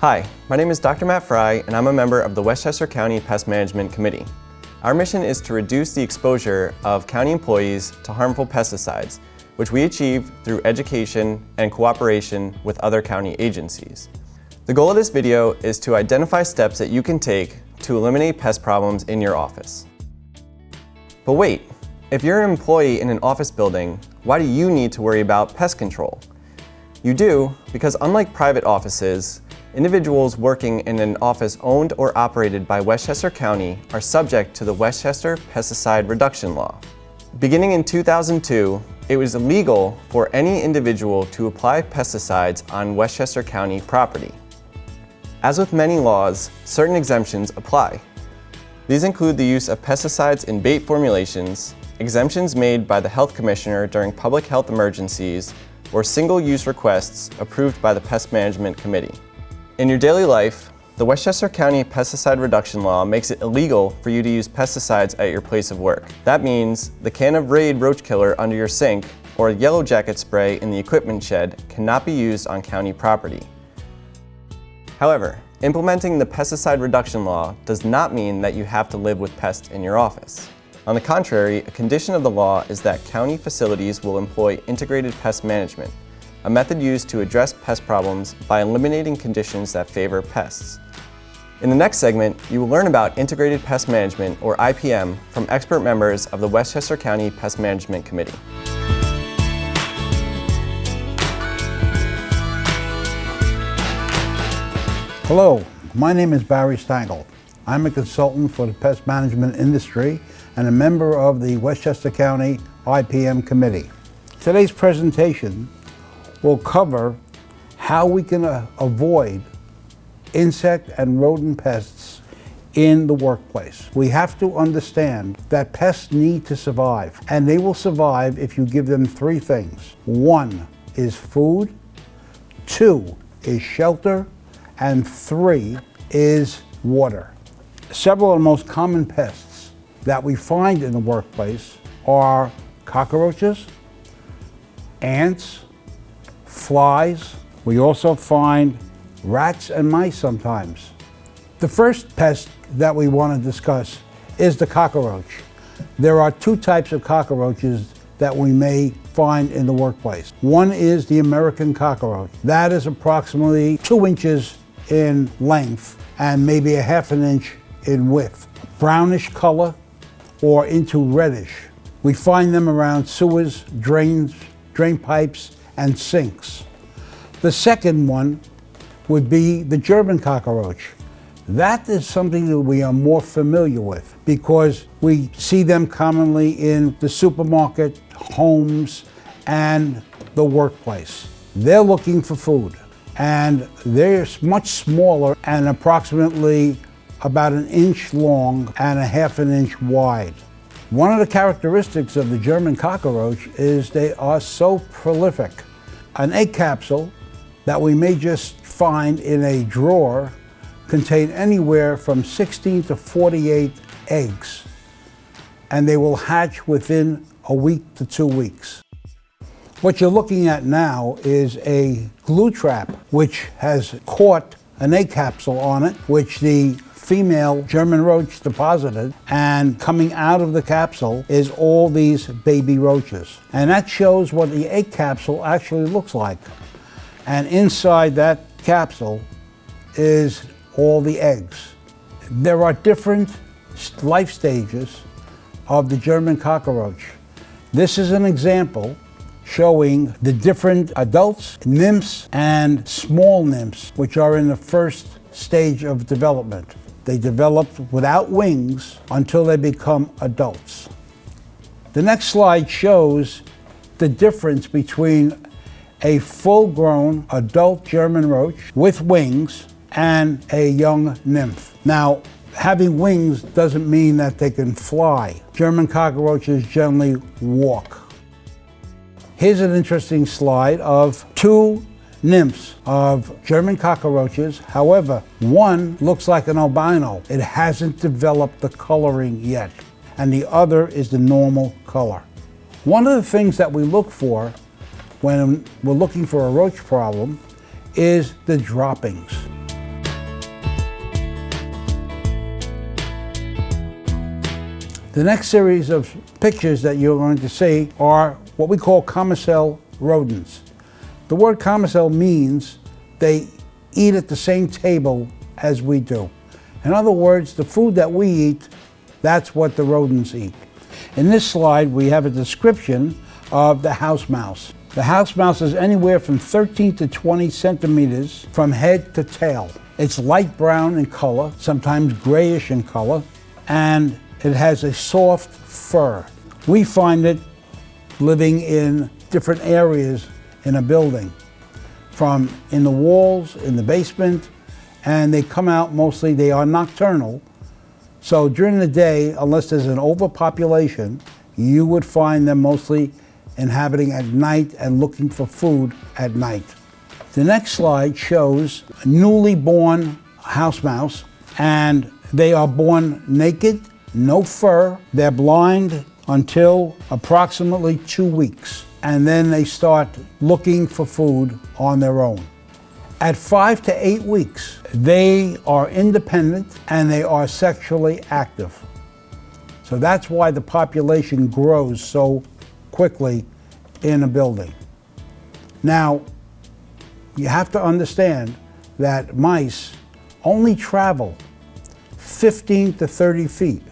Hi, my name is Dr. Matt Fry, and I'm a member of the Westchester County Pest Management Committee. Our mission is to reduce the exposure of county employees to harmful pesticides, which we achieve through education and cooperation with other county agencies. The goal of this video is to identify steps that you can take to eliminate pest problems in your office. But wait, if you're an employee in an office building, why do you need to worry about pest control? You do because unlike private offices, individuals working in an office owned or operated by Westchester County are subject to the Westchester Pesticide Reduction Law. Beginning in 2002, it was illegal for any individual to apply pesticides on Westchester County property. As with many laws, certain exemptions apply. These include the use of pesticides in bait formulations, exemptions made by the Health Commissioner during public health emergencies, or single-use requests approved by the Pest Management Committee. In your daily life, the Westchester County Pesticide Reduction Law makes it illegal for you to use pesticides at your place of work. That means the can of Raid roach killer under your sink or yellow jacket spray in the equipment shed cannot be used on county property. However, implementing the Pesticide Reduction Law does not mean that you have to live with pests in your office. On the contrary, a condition of the law is that county facilities will employ integrated pest management, a method used to address pest problems by eliminating conditions that favor pests. In the next segment, you will learn about Integrated Pest Management, or IPM, from expert members of the Westchester County Pest Management Committee. Hello, my name is Barry Stangl. I'm a consultant for the pest management industry and a member of the Westchester County IPM Committee. Today's presentation will cover how we can avoid insect and rodent pests in the workplace. We have to understand that pests need to survive, and they will survive if you give them three things. One is food, two is shelter, and three is water. Several of the most common pests that we find in the workplace are cockroaches, ants, flies. We also find rats and mice sometimes. The first pest that we want to discuss is the cockroach. There are two types of cockroaches that we may find in the workplace. One is the American cockroach. That is approximately 2 inches in length and maybe a half an inch in width. Brownish color or into reddish. We find them around sewers, drains, drain pipes, and sinks. The second one would be the German cockroach. That is something that we are more familiar with because we see them commonly in the supermarket, homes, and the workplace. They're looking for food, and they're much smaller and approximately about 1 inch long and a half an inch wide. One of the characteristics of the German cockroach is they are so prolific. An egg capsule that we may just find in a drawer contain anywhere from 16 to 48 eggs, and they will hatch within a week to 2 weeks. What you're looking at now is a glue trap which has caught an egg capsule on it, which the female German roach deposited, and coming out of the capsule is all these baby roaches. And that shows what the egg capsule actually looks like. And inside that capsule is all the eggs. There are different life stages of the German cockroach. This is an example showing the different adults, nymphs, and small nymphs, which are in the first stage of development. They develop without wings until they become adults. The next slide shows the difference between a full-grown adult German roach with wings and a young nymph. Now, having wings doesn't mean that they can fly. German cockroaches generally walk. Here's an interesting slide of two nymphs of German cockroaches. However, one looks like an albino. It hasn't developed the coloring yet, and the other is the normal color. One of the things that we look for when we're looking for a roach problem is the droppings. The next series of pictures that you're going to see are what we call commensal rodents. The word commensal means they eat at the same table as we do. In other words, the food that we eat, that's what the rodents eat. In this slide, we have a description of the house mouse. The house mouse is anywhere from 13 to 20 centimeters from head to tail. It's light brown in color, sometimes grayish in color, and it has a soft fur. We find it living in different areas in a building, from in the walls, in the basement, and they come out mostly, they are nocturnal. So during the day, unless there's an overpopulation, you would find them mostly inhabiting at night and looking for food at night. The next slide shows a newly born house mouse, and they are born naked, no fur. They're blind until approximately 2 weeks, and then they start looking for food on their own. At 5 to 8 weeks, they are independent and they are sexually active. So that's why the population grows so quickly in a building. Now, you have to understand that mice only travel 15 to 30 feet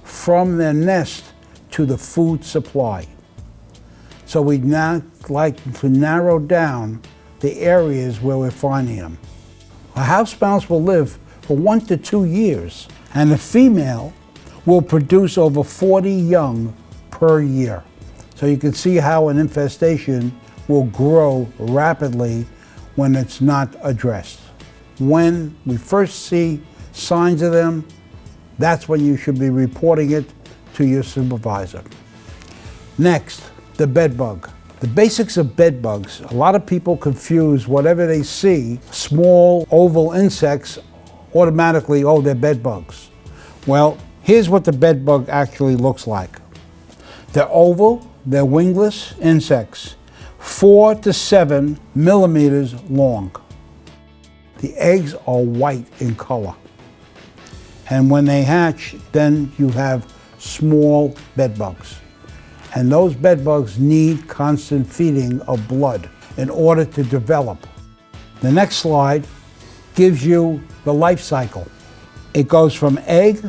from their nest to the food supply. So we now like to narrow down the areas where we're finding them. A house mouse will live for 1 to 2 years, and the female will produce over 40 young per year. So you can see how an infestation will grow rapidly when it's not addressed. When we first see signs of them, that's when you should be reporting it to your supervisor. Next, the bed bug. The basics of bed bugs. A lot of people confuse whatever they see, small oval insects, automatically, oh, they're bed bugs. Well, here's what the bed bug actually looks like. They're oval, they're wingless insects, 4 to 7 millimeters long. The eggs are white in color. And when they hatch, then you have small bed bugs. And those bed bugs need constant feeding of blood in order to develop. The next slide gives you the life cycle. It goes from egg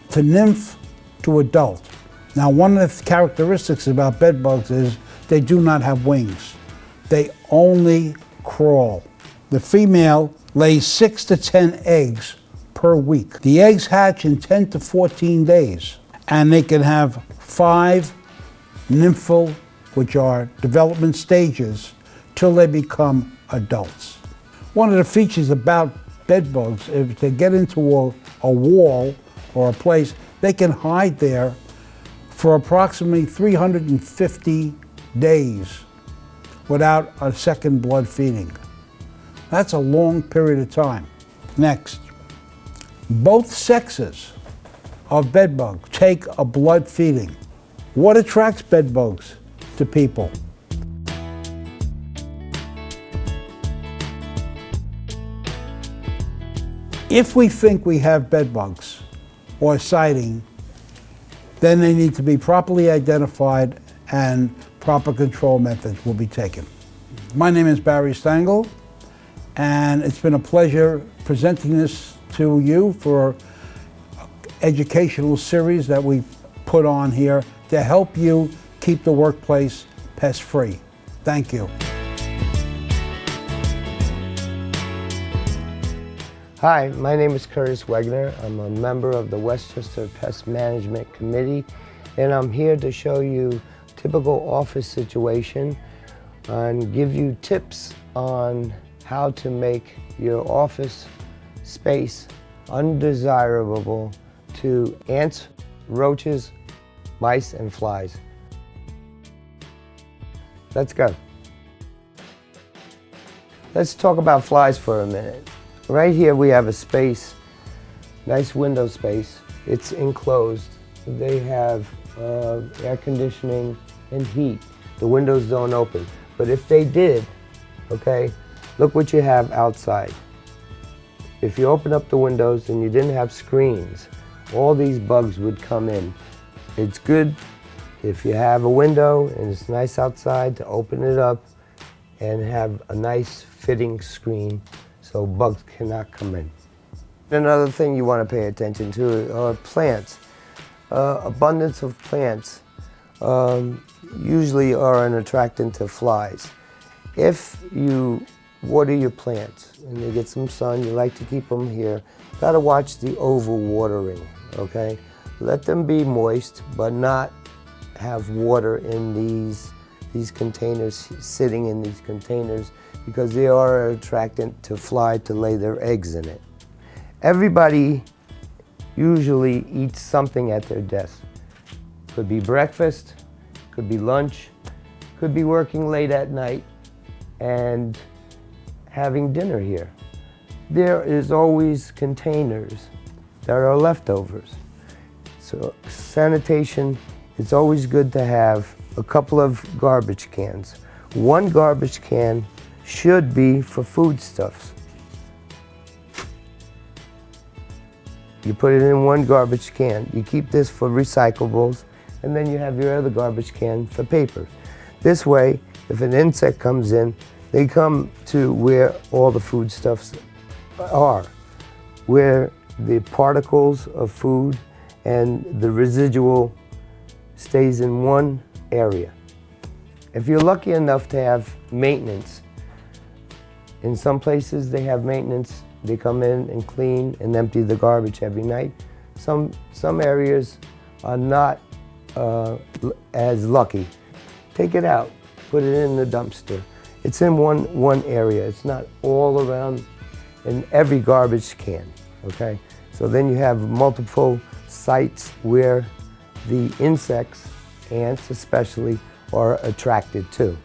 to nymph to adult. Now, one of the characteristics about bed bugs is they do not have wings. They only crawl. The female lays 6 to 10 eggs per week. The eggs hatch in 10 to 14 days, and they can have 5 nymphal, which are development stages, till they become adults. One of the features about bed bugs, if they get into a wall or a place, they can hide there for approximately 350 days without a second blood feeding. That's a long period of time. Next, both sexes of bed bugs take a blood feeding. What attracts bed bugs to people? If we think we have bed bugs or sighting, then they need to be properly identified and proper control methods will be taken. My name is Barry Stengel, and it's been a pleasure presenting this to you for an educational series that we put on here to help you keep the workplace pest-free. Thank you. Hi, my name is Curtis Wegner. I'm a member of the Westchester Pest Management Committee, and I'm here to show you a typical office situation and give you tips on how to make your office space undesirable to ants, roaches, mice, and flies. Let's go. Let's talk about flies for a minute. Right here we have a space, nice window space. It's enclosed. They have air conditioning and heat. The windows don't open. But if they did, okay, look what you have outside. If you open up the windows and you didn't have screens, all these bugs would come in It's good if you have a window and it's nice outside to open it up and have a nice fitting screen so bugs cannot come in. Another thing you want to pay attention to are plants. Abundance of plants usually are an attractant to flies. If you water your plants and they get some sun, you like to keep them here, you got to watch the over-watering, okay? Let them be moist, but not have water in these containers, sitting in these containers, because they are an attractant to fly to lay their eggs in it. Everybody usually eats something at their desk. Could be breakfast, could be lunch, could be working late at night and having dinner here. There is always containers that are leftovers. So sanitation, it's always good to have a couple of garbage cans. One garbage can should be for foodstuffs. You put it in one garbage can. You keep this for recyclables, and then you have your other garbage can for paper. This way, if an insect comes in, they come to where all the foodstuffs are, where the particles of food and the residual stays in one area. If you're lucky enough to have maintenance, in some places they have maintenance, they come in and clean and empty the garbage every night. Some areas are not as lucky. Take it out, put it in the dumpster. It's in one area. It's not all around in every garbage can, okay? So then you have multiple sites where the insects, ants especially, are attracted to.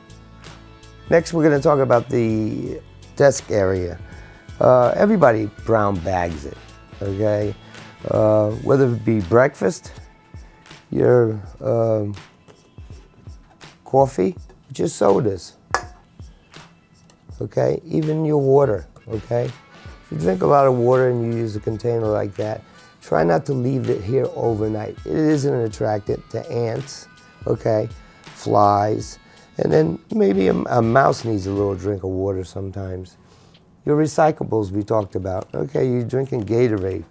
Next, we're going to talk about the desk area. Everybody brown bags it, okay? Whether it be breakfast, your coffee, your sodas, okay? Even your water, okay? If you drink a lot of water and you use a container like that, try not to leave it here overnight. It is an attractant to ants, okay? Flies, and then maybe a mouse needs a little drink of water sometimes. Your recyclables we talked about. Okay, you're drinking Gatorade.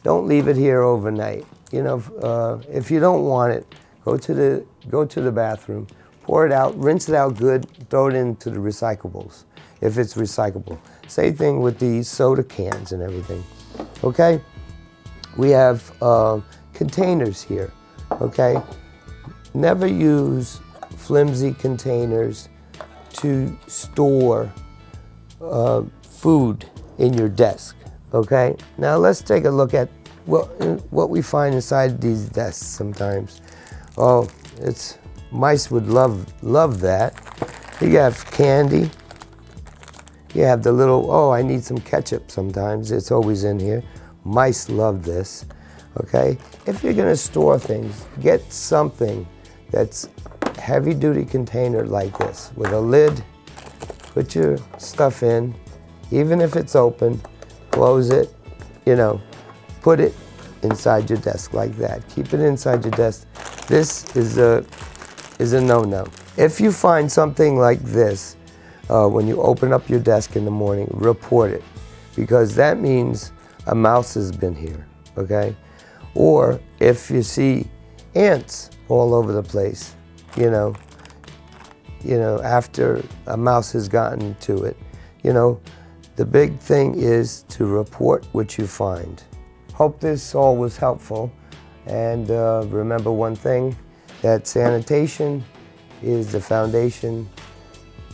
Don't leave it here overnight. You know, if you don't want it, go to the bathroom, pour it out, rinse it out good, throw it into the recyclables, if it's recyclable. Same thing with these soda cans and everything. Okay, we have containers here. Okay, never use flimsy containers to store food in your desk, okay? Now let's take a look at what we find inside these desks sometimes. Oh, mice would love that. You have candy. You have the little, oh, I need some ketchup sometimes. It's always in here. Mice love this, okay? If you're gonna store things, get something that's heavy-duty container like this with a lid. Put your stuff in, even if it's open, close it, you know, put it inside your desk like that. Keep it inside your desk. This is a no-no. If you find something like this, when you open up your desk in the morning, report it, because that means a mouse has been here, okay? Or if you see ants all over the place, you know, after a mouse has gotten to it, you know, the big thing is to report what you find. Hope this all was helpful, and remember one thing, that sanitation is the foundation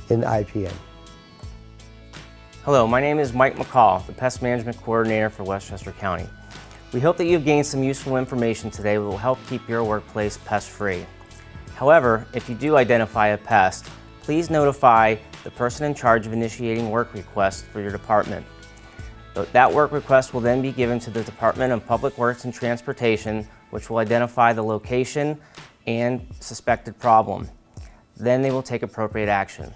in IPM. Hello, my name is Mike McCall, the Pest Management Coordinator for Westchester County. We hope that you've gained some useful information today that will help keep your workplace pest-free. However, if you do identify a pest, please notify the person in charge of initiating work requests for your department. That work request will then be given to the Department of Public Works and Transportation, which will identify the location and suspected problem. Then they will take appropriate action.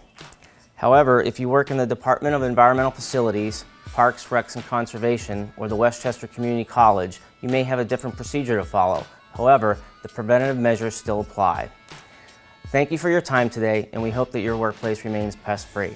However, if you work in the Department of Environmental Facilities, Parks, Recs, and Conservation, or the Westchester Community College, you may have a different procedure to follow. However, the preventative measures still apply. Thank you for your time today, and we hope that your workplace remains pest-free.